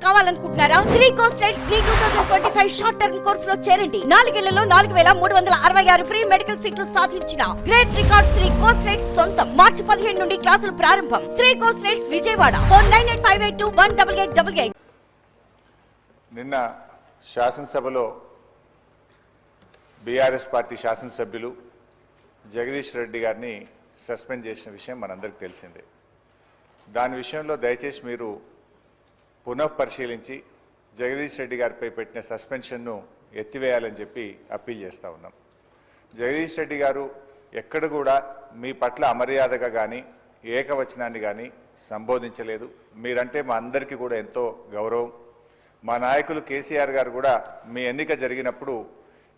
కావాలనుకుంటున్నారా? Shri కోస్టెడ్ Shri 2025 short term కోర్సులో చేరండి. 4 ఏళ్లలో 4366 ఫ్రీ మెడికల్ సీట్లు సాధించిన గ్రేట్ రికార్డ్ శ్రీ కోస్టెడ్ సొంతం. మార్చి 15 నుండి క్లాసులు ప్రారంభం. శ్రీ కోస్టెడ్ విజయవాడ. ఫోన్ 9858218888. నిన్న శాసనసభలో బీఆర్ఎస్ పార్టీ శాసనసభ్యులు జగదీష్ రెడ్డి గారిని సస్పెండ్ చేసిన విషయం మనందరికీ తెలిసిందే. దాని విషయంలో దయచేసి మీరు పునఃపరిశీలించి జగదీష్ రెడ్డి గారిపై పెట్టిన సస్పెన్షన్ను ఎత్తివేయాలని చెప్పి అప్పీల్ చేస్తూ ఉన్నాం. జగదీష్ రెడ్డి గారు ఎక్కడ కూడా మీ పట్ల అమర్యాదగా కానీ ఏకవచనాన్ని కానీ సంబోధించలేదు. మీరంటే మా అందరికీ కూడా ఎంతో గౌరవం. మా నాయకులు కేసీఆర్ గారు కూడా మీ ఎన్నిక జరిగినప్పుడు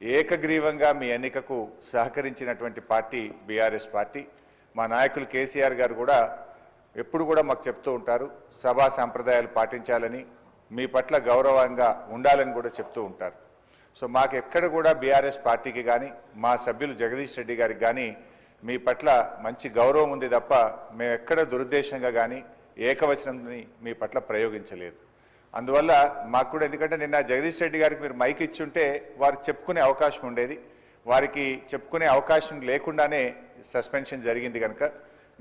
ఏకగ్రీవంగా మీ ఎన్నికకు సహకరించినటువంటి పార్టీ బీఆర్ఎస్ పార్టీ. మా నాయకులు కేసీఆర్ గారు కూడా ఎప్పుడు కూడా మాకు చెప్తూ ఉంటారు, సభా సాంప్రదాయాలు పాటించాలని, మీ పట్ల గౌరవంగా ఉండాలని కూడా చెప్తూ ఉంటారు. సో మాకు ఎక్కడ కూడా బీఆర్ఎస్ పార్టీకి కానీ మా సభ్యులు జగదీష్ రెడ్డి గారికి కానీ మీ పట్ల మంచి గౌరవం ఉంది తప్ప మేము ఎక్కడ దురుద్దేశంగా కానీ ఏకవచనాన్ని మీ పట్ల ప్రయోగించలేదు. అందువల్ల మాకు కూడా, ఎందుకంటే నిన్న జగదీష్ రెడ్డి గారికి మీరు మైక్ ఇచ్చుంటే వారు చెప్పుకునే అవకాశం ఉండేది. వారికి చెప్పుకునే అవకాశం లేకుండానే సస్పెన్షన్ జరిగింది కనుక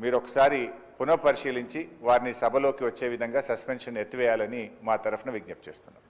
మీరు ఒకసారి పునఃపరిశీలించి వారిని సభలోకి వచ్చే విధంగా సస్పెన్షన్ ఎత్తివేయాలని మా తరఫున విజ్ఞప్తి చేస్తున్నాం.